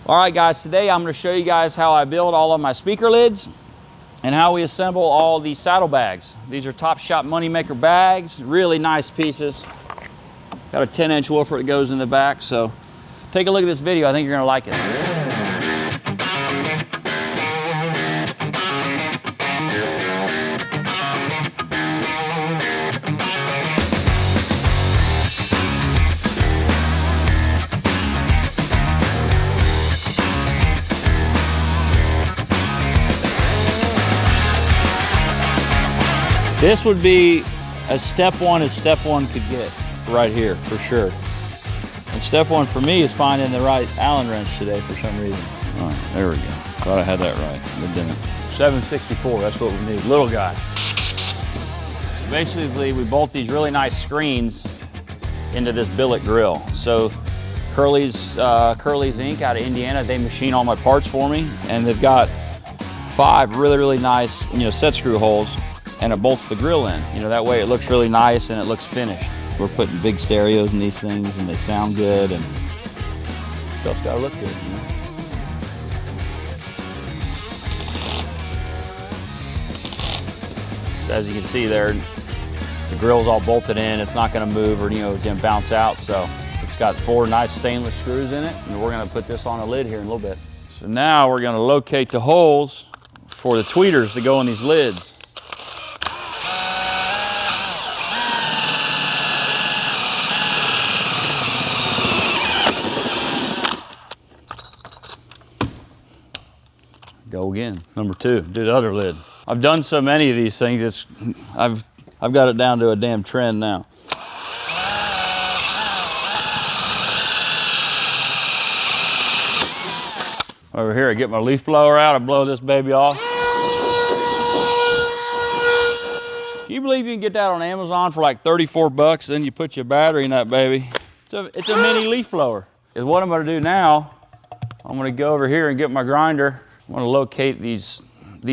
All right guys, today I'm going to show you guys how I build all of my speaker lids and how we assemble all these saddlebags. These are TopShop Money Maker bags, really nice pieces. Got a 10-inch woofer that goes in the back, so take a look at this video. I think you're going to like it. This would be as step one as step one could get right here, for sure. And step one for me is finding the right Allen wrench today for some reason. All right, there we go. Thought I had that right. Good dinner. 764, that's what we need. Little guy. So basically, we bolt these really nice screens into this billet grill. So Curly's Inc. out of Indiana, they machine all my parts for me, and they've got 5 really nice, set screw holes. And it bolts the grill in. That way it looks really nice and it looks finished. We're putting big stereos in these things and they sound good and stuff's gotta look good, So as you can see there, the grill's all bolted in. It's not gonna move or it's gonna bounce out. So it's got 4 nice stainless screws in it, and we're gonna put this on a lid here in a little bit. So now we're gonna locate the holes for the tweeters that go in these lids. Go again. Number 2, do the other lid. I've done so many of these things, I've got it down to a damn trend now. Over here, I get my leaf blower out, I blow this baby off. Can you believe you can get that on Amazon for like 34 bucks, then you put your battery in that baby? It's a mini leaf blower. And what I'm gonna do now, I'm gonna go over here and get my grinder. I want to locate these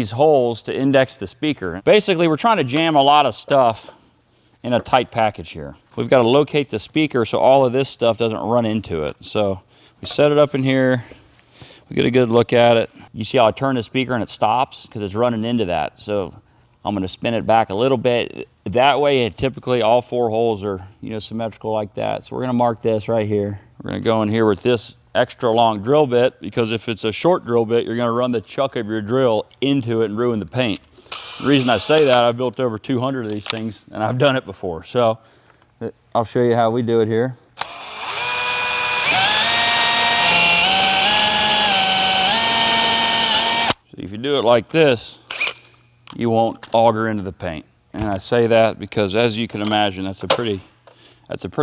holes to index the speaker. Basically, we're trying to jam a lot of stuff in a tight package here. We've got to locate the speaker so all of this stuff doesn't run into it. So we set it up in here. We get a good look at it. You see how I turn the speaker and it stops because it's running into that. So I'm going to spin it back a little bit. That way, typically all 4 holes are symmetrical like that. So we're going to mark this right here. We're going to go in here with this extra long drill bit, because if it's a short drill bit, you're going to run the chuck of your drill into it and ruin the paint. The reason I say that, I've built over 200 of these things and I've done it before. So I'll show you how we do it here. So if you do it like this, you won't auger into the paint. And I say that because, as you can imagine, that's a pretty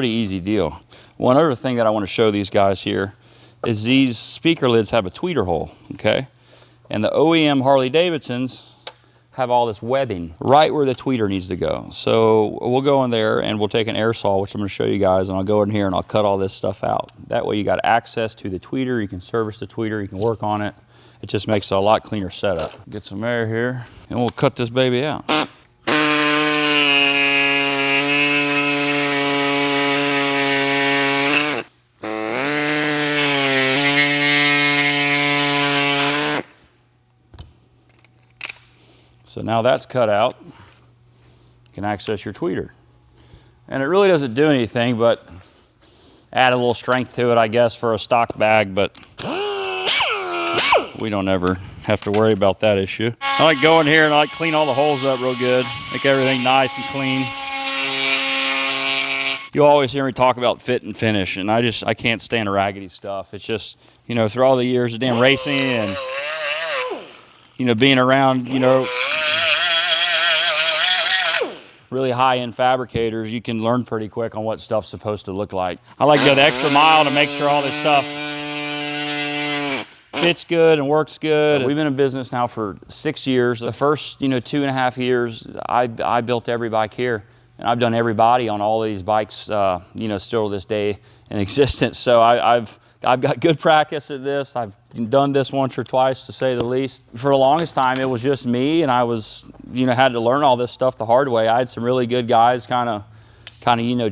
easy deal. One other thing that I want to show these guys here is these speaker lids have a tweeter hole, okay? And the OEM Harley-Davidsons have all this webbing right where the tweeter needs to go. So we'll go in there and we'll take an air saw, which I'm gonna show you guys, and I'll go in here and I'll cut all this stuff out. That way you got access to the tweeter, you can service the tweeter, you can work on it. It just makes it a lot cleaner setup. Get some air here and we'll cut this baby out. So now that's cut out, you can access your tweeter. And it really doesn't do anything but add a little strength to it, I guess, for a stock bag, but we don't ever have to worry about that issue. I like going here and I like clean all the holes up real good, make everything nice and clean. You'll always hear me talk about fit and finish, and I can't stand raggedy stuff. It's just, through all the years of damn racing and, being around, really high-end fabricators, you can learn pretty quick on what stuff's supposed to look like. I like to go the extra mile to make sure all this stuff fits good and works good. We've been in business now for 6 years. The first, 2.5 years, I built every bike here, and I've done every body on all of these bikes, still to this day in existence. So I've got good practice at this. I've done this once or twice, to say the least. For the longest time, it was just me, and I was, had to learn all this stuff the hard way. I had some really good guys kind of,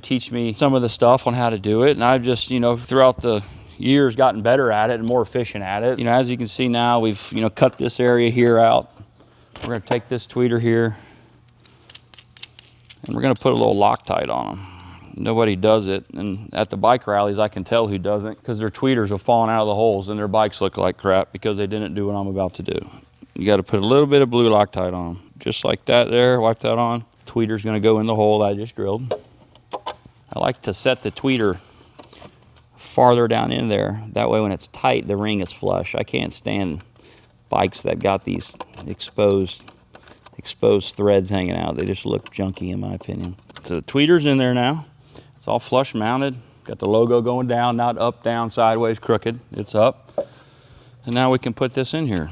teach me some of the stuff on how to do it. And I've just, throughout the, years gotten better at it and more efficient at it. You know, as you can see now, we've, you know, cut this area here out. We're gonna take this tweeter here and we're gonna put a little Loctite on them. Nobody does it, and at the bike rallies I can tell who doesn't, because their tweeters have fallen out of the holes and their bikes look like crap because they didn't do what I'm about to do. You got to put a little bit of blue Loctite on them, just like that there. Wipe that on. Tweeter's going to go in the hole that I just drilled. I like to set the tweeter farther down in there. That way when it's tight, the ring is flush. I can't stand bikes that got these exposed threads hanging out. They just look junky in my opinion. So the tweeter's in there now. It's all flush mounted. Got the logo going down, not up, down, sideways, crooked. It's up. And now we can put this in here.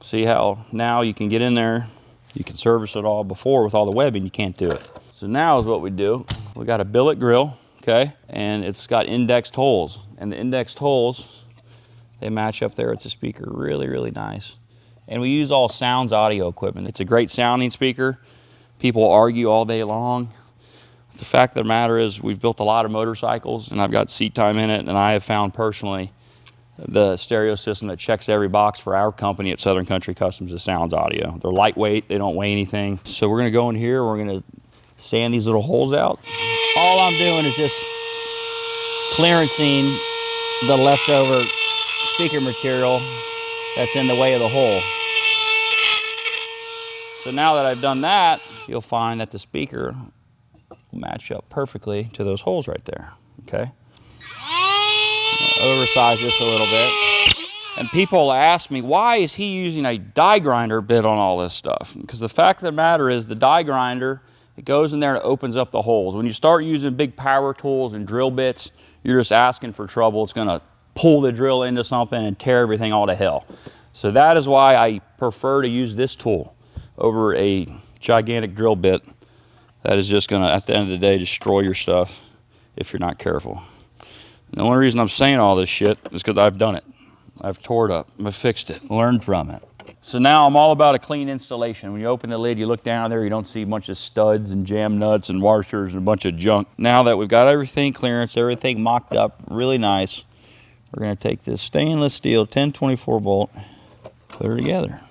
See how now you can get in there, you can service it all. Before with all the webbing, you can't do it. So now is what we do. We got a billet grill, okay? And it's got indexed holes. And the indexed holes, they match up there. It's a speaker, really, really nice. And we use all Soundz audio equipment. It's a great sounding speaker. People argue all day long. The fact of the matter is we've built a lot of motorcycles and I've got seat time in it, and I have found personally the stereo system that checks every box for our company at Southern Country Customs is Soundz Audio. They're lightweight, they don't weigh anything. So we're gonna go in here, we're gonna sand these little holes out. All I'm doing is just clearancing the leftover speaker material that's in the way of the hole. So now that I've done that, you'll find that the speaker will match up perfectly to those holes right there, okay? Oversize this a little bit. And people ask me, why is he using a die grinder bit on all this stuff? Because the fact of the matter is the die grinder, it goes in there and it opens up the holes. When you start using big power tools and drill bits, you're just asking for trouble. It's gonna pull the drill into something and tear everything all to hell. So that is why I prefer to use this tool over a gigantic drill bit that is just gonna, at the end of the day, destroy your stuff if you're not careful. And the only reason I'm saying all this shit is because I've done it. I've tore it up, I've fixed it, learned from it. So now I'm all about a clean installation. When you open the lid, you look down there, you don't see a bunch of studs and jam nuts and washers and a bunch of junk. Now that we've got everything clearance, everything mocked up, really nice, we're gonna take this stainless steel 1024 bolt, put her together.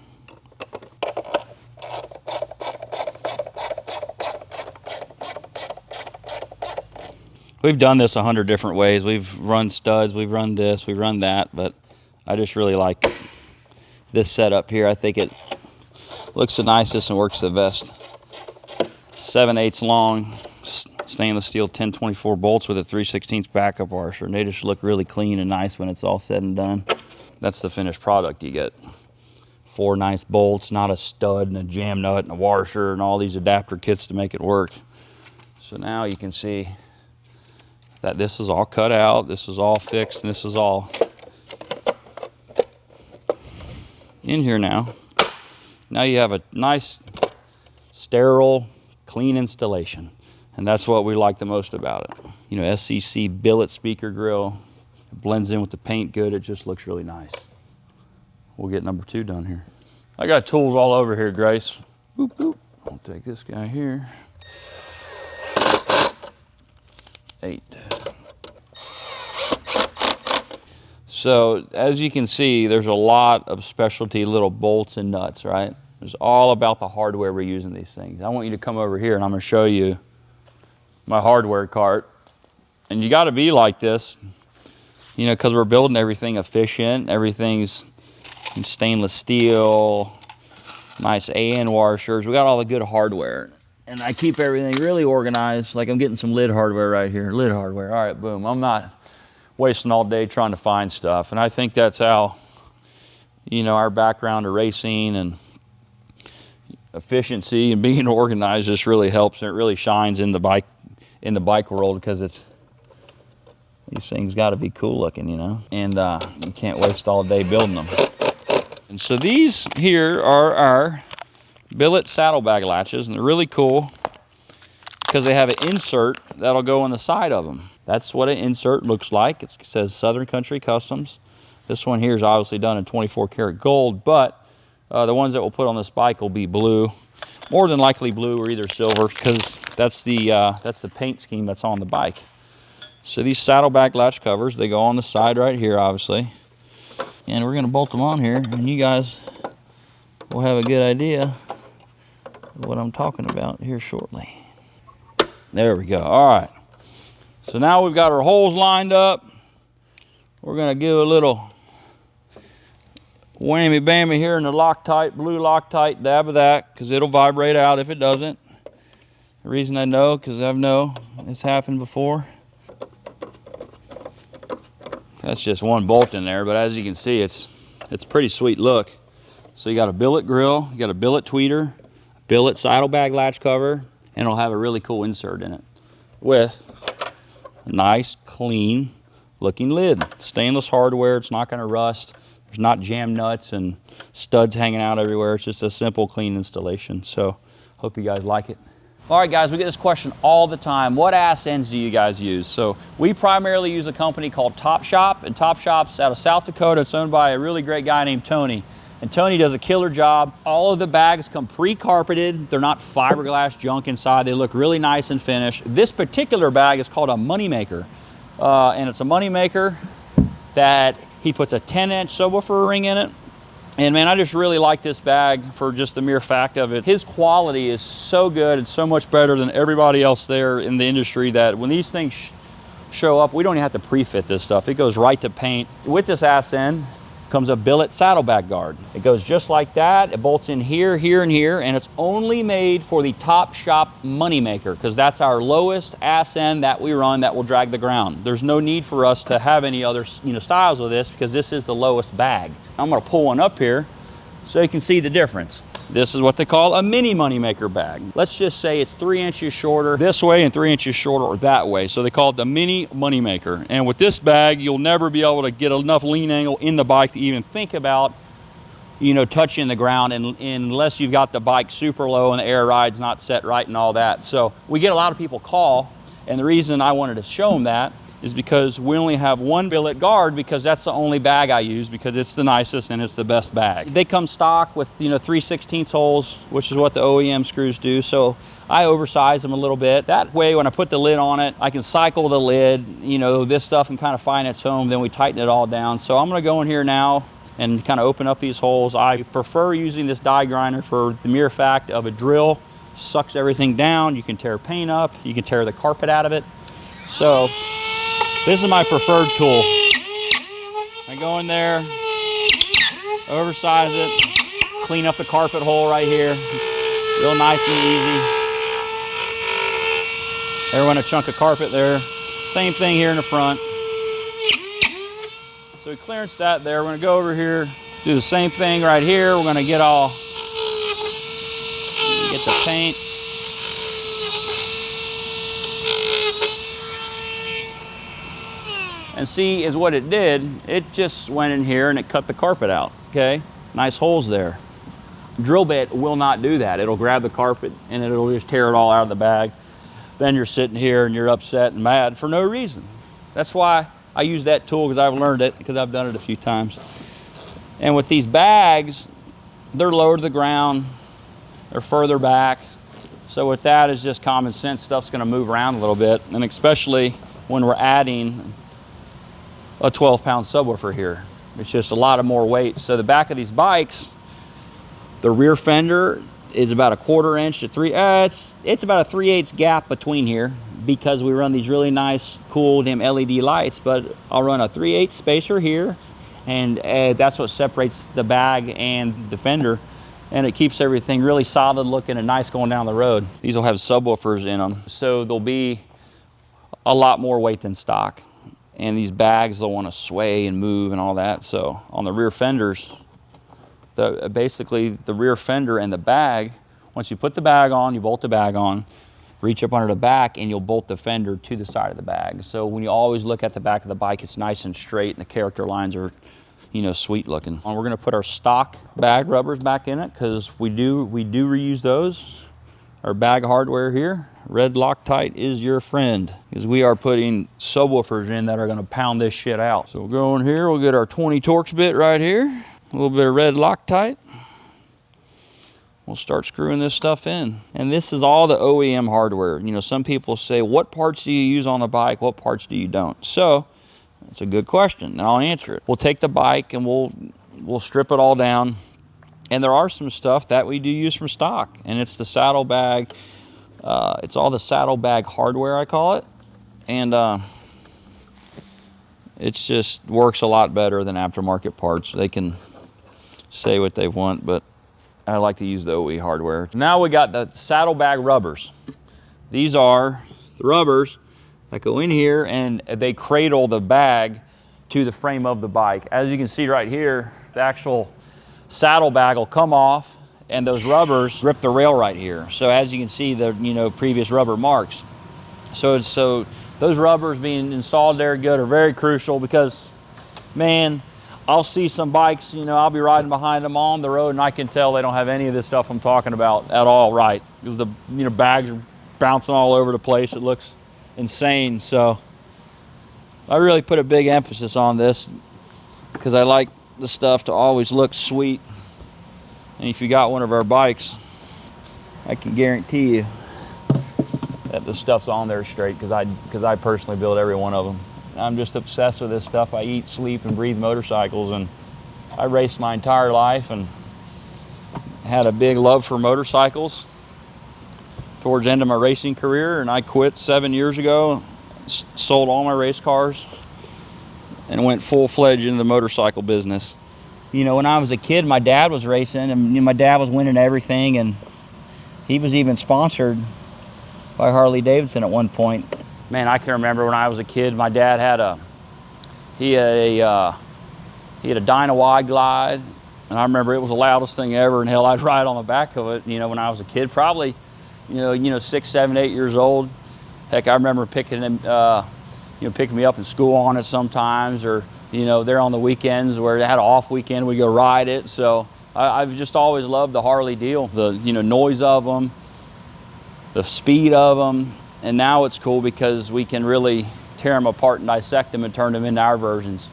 We've done this 100 different ways. We've run studs, we've run this, we've run that, but I just really like this setup here. I think it looks the nicest and works the best. 7/8 long stainless steel 1024 bolts with a 3/16 backup washer, and they just look really clean and nice when it's all said and done. That's the finished product you get. 4 nice bolts, not a stud and a jam nut and a washer and all these adapter kits to make it work. So now you can see that this is all cut out, this is all fixed, and this is all in here now. Now you have a nice, sterile, clean installation. And that's what we like the most about it. You know, SCC billet speaker grill. It blends in with the paint good, it just looks really nice. We'll get number 2 done here. I got tools all over here, Grace. Boop, boop. I'll take this guy here. 8. So as you can see, there's a lot of specialty little bolts and nuts, right? It's all about the hardware we're using these things. I want you to come over here and I'm gonna show you my hardware cart. And you gotta be like this, you know, because we're building everything efficient. Everything's in stainless steel, nice AN washers. We got all the good hardware. And I keep everything really organized. Like I'm getting some lid hardware right here. Lid hardware, all right, boom. I'm not wasting all day trying to find stuff. And I think that's how, you know, our background of racing and efficiency and being organized just really helps, and it really shines in the bike world, because it's, these things got to be cool looking, you know, and you can't waste all day building them. And so these here are our billet saddlebag latches, and they're really cool because they have an insert that'll go on the side of them. That's what an insert looks like. It says Southern Country Customs. This one here is obviously done in 24 karat gold, but the ones that we'll put on this bike will be blue. More than likely blue or either silver, because That's the paint scheme that's on the bike. So these Saddlebag latch covers, they go on the side right here, obviously. And we're gonna bolt them on here, and you guys will have a good idea of what I'm talking about here shortly. There we go, all right. So now we've got our holes lined up. We're gonna give a little whammy bammy here in the Loctite, blue Loctite, dab of that, because it'll vibrate out if it doesn't. The reason I know, because I know it's happened before. That's just one bolt in there, but as you can see, it's a pretty sweet look. So you got a billet grill, you got a billet tweeter, billet Saddlebag latch cover, and it'll have a really cool insert in it with a nice, clean looking lid. Stainless hardware, it's not gonna rust. There's not jam nuts and studs hanging out everywhere. It's just a simple, clean installation. So hope you guys like it. All right, guys, we get this question all the time. What ass ends do you guys use? So we primarily use a company called TopShop, and TopShop's out of South Dakota. It's owned by a really great guy named Tony. And Tony does a killer job. All of the bags come pre-carpeted. They're not fiberglass junk inside. They look really nice and finished. This particular bag is called a Money Maker. And it's a Money Maker that he puts a 10-inch subwoofer ring in it. And man, I just really like this bag for just the mere fact of it. His quality is so good and so much better than everybody else there in the industry that when these things show up, we don't even have to pre-fit this stuff. It goes right to paint. With this ass end comes a billet saddlebag guard. It goes just like that. It bolts in here, here, and here, and it's only made for the TopShop Money Maker because that's our lowest ass end that we run that will drag the ground. There's no need for us to have any other styles of this because this is the lowest bag. I'm gonna pull one up here so you can see the difference. This is what they call a mini Money Maker bag. Let's just say it's 3 inches shorter this way and 3 inches shorter that way. So they call it the mini Money Maker. And with this bag, you'll never be able to get enough lean angle in the bike to even think about, touching the ground unless you've got the bike super low and the air ride's not set right and all that. So we get a lot of people call, and the reason I wanted to show them that is because we only have one billet guard because that's the only bag I use because it's the nicest and it's the best bag. They come stock with 3/16 holes, which is what the OEM screws do. So I oversize them a little bit. That way when I put the lid on it, I can cycle the lid, this stuff and kind of find its home, then we tighten it all down. So I'm gonna go in here now and kind of open up these holes. I prefer using this die grinder for the mere fact of a drill, sucks everything down. You can tear paint up, you can tear the carpet out of it. So this is my preferred tool. I go in there, oversize it, clean up the carpet hole right here. Real nice and easy. There went a chunk of carpet there. Same thing here in the front. So we clearance that there. We're gonna go over here, do the same thing right here. We're gonna get the paint. And see, is what it did, it just went in here and it cut the carpet out, okay? Nice holes there. Drill bit will not do that. It'll grab the carpet and it'll just tear it all out of the bag. Then you're sitting here and you're upset and mad for no reason. That's why I use that tool, because I've learned it, because I've done it a few times. And with these bags, they're lower to the ground, they're further back. So with that, it's just common sense. Stuff's gonna move around a little bit, and especially when we're adding a 12-pound subwoofer here. It's just a lot of more weight. So the back of these bikes, the rear fender is about a 1/4 inch to it's about a 3/8 gap between here because we run these really nice, cool dim LED lights, but I'll run a 3/8 spacer here, and that's what separates the bag and the fender, and it keeps everything really solid looking and nice going down the road. These will have subwoofers in them, so they'll be a lot more weight than stock. And these bags, they'll want to sway and move and all that. So on the rear fenders, basically the rear fender and the bag, once you put the bag on, you bolt the bag on, reach up under the back, and you'll bolt the fender to the side of the bag. So when you always look at the back of the bike, it's nice and straight, and the character lines are, sweet looking. And we're gonna put our stock bag rubbers back in it because we do reuse those. Our bag hardware here. Red Loctite is your friend, because we are putting subwoofers in that are gonna pound this shit out. So we'll go in here, we'll get our 20 Torx bit right here, a little bit of red Loctite. we'll start screwing this stuff in. And this is all the OEM hardware. You know, some people say, what parts do you use on the bike? What parts do you don't? So it's a good question, and I'll answer it. We'll take the bike and we'll strip it all down. And there are some stuff that we do use from stock, and it's the Saddlebag. It's all the Saddlebag hardware, I call it. And it just works a lot better than aftermarket parts. They can say what they want, but I like to use the OE hardware. Now we got the Saddlebag rubbers. These are the rubbers that go in here, and they cradle the bag to the frame of the bike. As you can see right here, the actual saddlebag will come off, and those rubbers grip the rail right here. So as you can see, the previous rubber marks. So those rubbers being installed there good are very crucial, because, man, I'll see some bikes, I'll be riding behind them on the road, and I can tell they don't have any of this stuff I'm talking about at all right, because the bags are bouncing all over the place. It looks insane. So I really put a big emphasis on this, because I like the stuff to always look sweet. And if you got one of our bikes, I can guarantee you that the stuff's on there straight, because I personally build every one of them. I'm just obsessed with this stuff. I eat, sleep, and breathe motorcycles, and I raced my entire life and had a big love for motorcycles towards the end of my racing career, and I quit 7 years ago, sold all my race cars, and went full-fledged into the motorcycle business. When I was a kid, my dad was racing, and my dad was winning everything, and he was even sponsored by Harley-Davidson at one point. Man, I can remember when I was a kid, my dad had a Dyna Wide Glide, and I remember it was the loudest thing ever, and hell, I'd ride on the back of it, when I was a kid, probably, 6, 7, 8 years old. Heck, I remember picking me up in school on it sometimes, or, there on the weekends where they had an off weekend, we go ride it. So I've just always loved the Harley deal, the, noise of them, the speed of them. And now it's cool because we can really tear them apart and dissect them and turn them into our versions.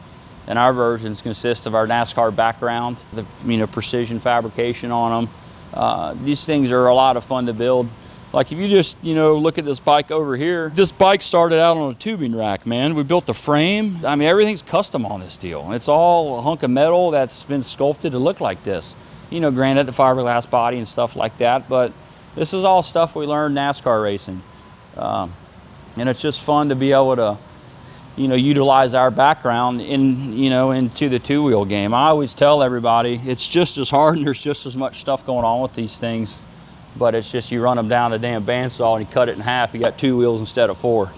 And our versions consist of our NASCAR background, the precision fabrication on them. These things are a lot of fun to build. Like if you just, look at this bike over here, this bike started out on a tubing rack, man. We built the frame. I mean, everything's custom on this deal. It's all a hunk of metal that's been sculpted to look like this. Granted, the fiberglass body and stuff like that, but this is all stuff we learned NASCAR racing. And it's just fun to be able to, utilize our background into the two-wheel game. I always tell everybody it's just as hard, and there's just as much stuff going on with these things, but it's just you run them down a damn bandsaw and you cut it in half, you got 2 wheels instead of 4.